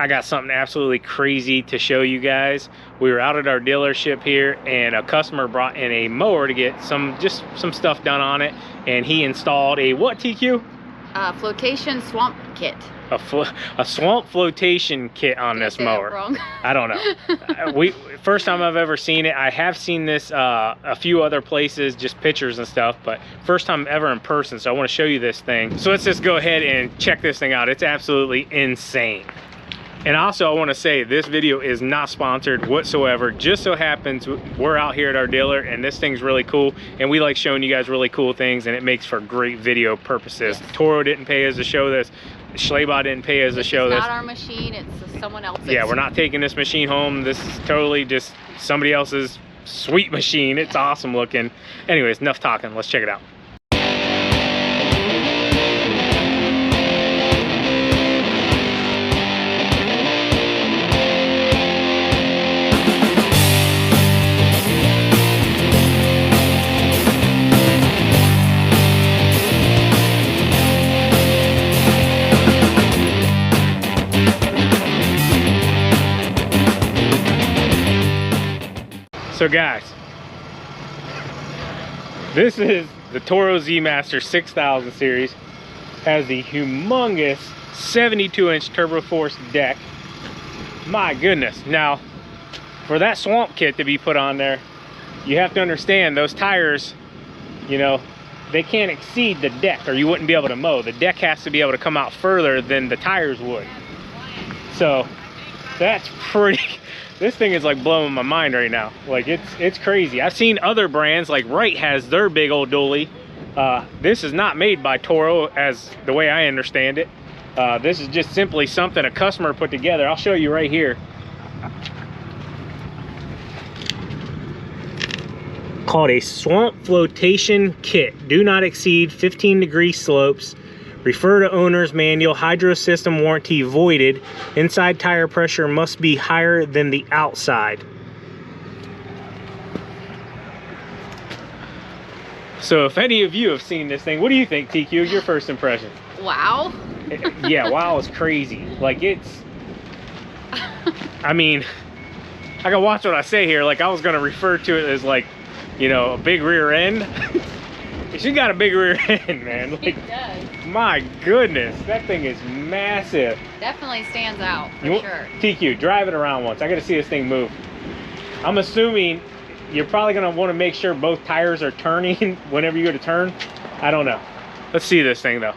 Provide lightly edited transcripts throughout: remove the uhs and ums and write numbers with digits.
I got something absolutely crazy to show you guys. We were out at our dealership here and a customer brought in a mower to get some stuff done on it, and he installed a what, TQ? Flotation swamp kit. A swamp flotation kit on this mower. Wrong? I don't know. First time I've ever seen it. I have seen this a few other places, just pictures and stuff, but first time ever in person. So I want to show you this thing. So let's just go ahead and check this thing out. It's absolutely insane. And also I want to say this video is not sponsored whatsoever. Just so happens we're out here at our dealer and this thing's really cool, and we like showing you guys really cool things, and it makes for great video purposes. Yes. Toro didn't pay us to show this. Schleba didn't pay us to show this. It's not our machine, it's someone else's. Yeah, we're not taking this machine home. This is totally just somebody else's sweet machine. It's awesome looking. Anyways, enough talking. Let's check it out. So guys, this is the Toro Z Master 6000 series. Has the humongous 72-inch turbo force deck. My goodness. Now, for that swamp kit to be put on there, you have to understand those tires, you know, they can't exceed the deck or you wouldn't be able to mow. The deck has to be able to come out further than the tires would. So that's pretty... This thing is like blowing my mind right now. Like it's crazy. I've seen other brands, like Wright has their big old dually. This is not made by Toro as the way I understand it. This is just simply something a customer put together. I'll show you right here. Called a swamp flotation kit. Do not exceed 15-degree slopes. Refer to owner's manual. Hydro system warranty voided. Inside tire pressure must be higher than the outside. So if any of you have seen this thing, what do you think, TQ? Your first impression? Wow. Yeah, wow is crazy. Like it's, I mean, I gotta watch what I say here. Like I was gonna refer to it as like, you know, a big rear end. She got a big rear end, man. Like, it does. My goodness, that thing is massive. Definitely stands out, for sure. TQ, drive it around once. I gotta see this thing move. I'm assuming you're probably gonna wanna make sure both tires are turning whenever you go to turn. I don't know. Let's see this thing though.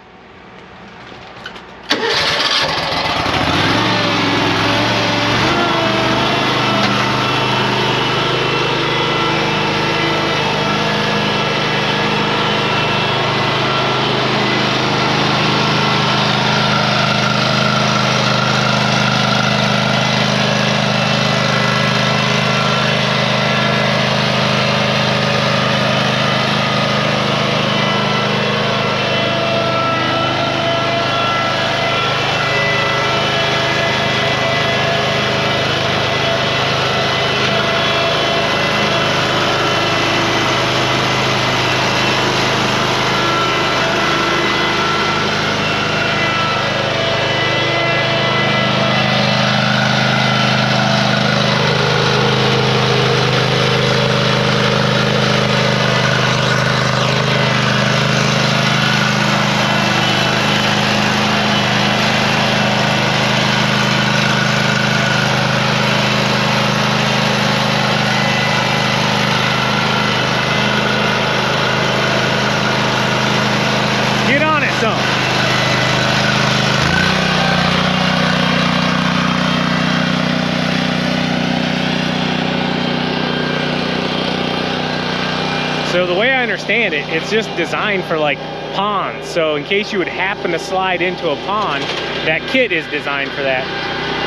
So the way I understand it, it's just designed for like ponds. So in case you would happen to slide into a pond, that kit is designed for that.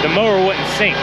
The mower wouldn't sink.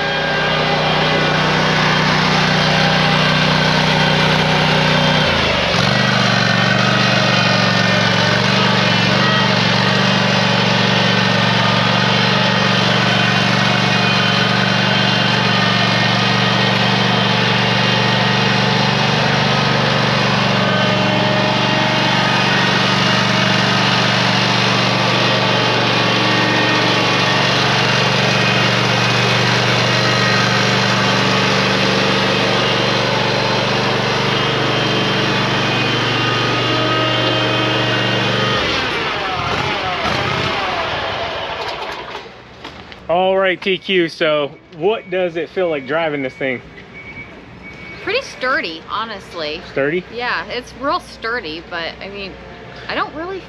All right, TQ, so what does it feel like driving this thing? Pretty sturdy, honestly. Sturdy? Yeah, it's real sturdy, but I mean, I don't really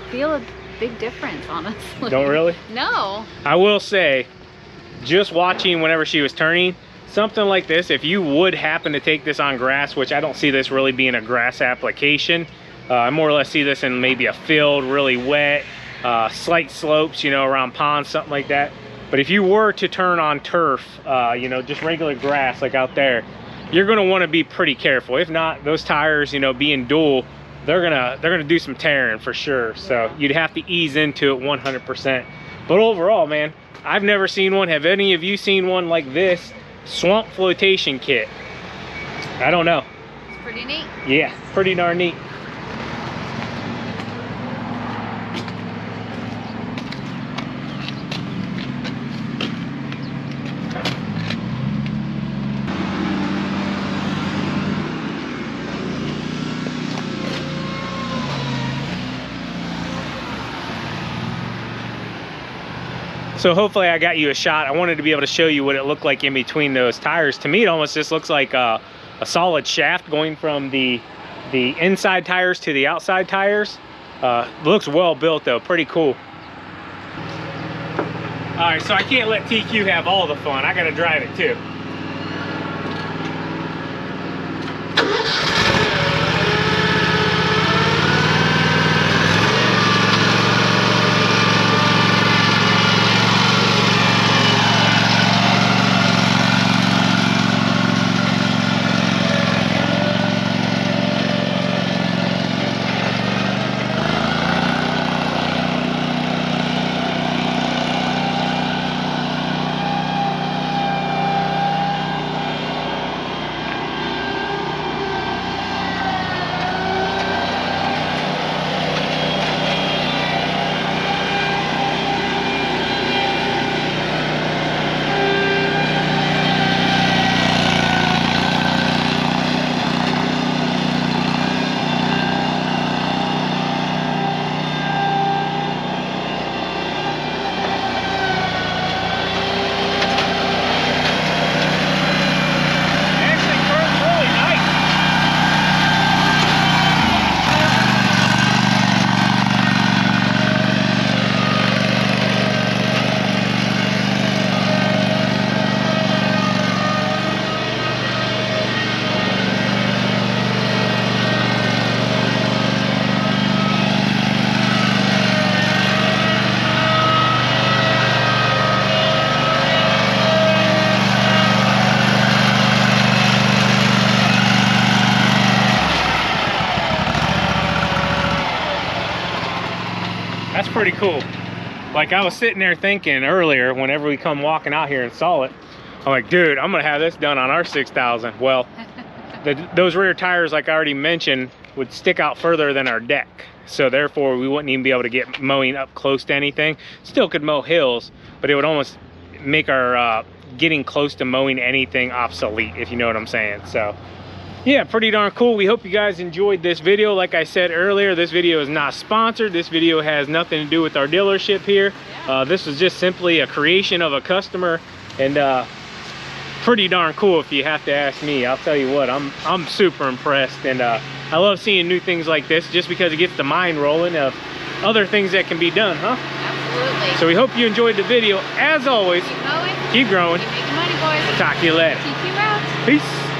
feel a big difference, honestly. Don't really? No. I will say, just watching whenever she was turning, something like this, if you would happen to take this on grass, which I don't see this really being a grass application, I more or less see this in maybe a field, really wet, slight slopes, you know, around ponds, something like that. But if you were to turn on turf, you know, just regular grass like out there, you're gonna wanna be pretty careful. If not, those tires, you know, being dual, they're gonna do some tearing for sure. So you'd have to ease into it 100%. But overall, man, I've never seen one. Have any of you seen one like this swamp flotation kit? I don't know. It's pretty neat. Yeah, pretty darn neat. So hopefully I got you a shot. I wanted to be able to show you what it looked like in between those tires. To me, it almost just looks like a solid shaft going from the inside tires to the outside tires. Looks well built though, pretty cool. All right, so I can't let TQ have all the fun. I gotta drive it too. That's pretty cool. Like I was sitting there thinking earlier, whenever we come walking out here and saw it, I'm like, dude, I'm gonna have this done on our 6000. Well, those rear tires, like I already mentioned, would stick out further than our deck. So therefore we wouldn't even be able to get mowing up close to anything. Still could mow hills, but it would almost make our getting close to mowing anything obsolete, if you know what I'm saying. So yeah, pretty darn cool. We hope you guys enjoyed this video. Like I said earlier, this video is not sponsored. This video has nothing to do with our dealership here. This was just simply a creation of a customer, and pretty darn cool if you have to ask me. I'll tell you what, I'm super impressed, and I love seeing new things like this just because it gets the mind rolling of other things that can be done, huh? Absolutely. So we hope you enjoyed the video. As always, Keep mowing. keep growing. Keep making money, boys. Talk to you later. TQ out. Peace.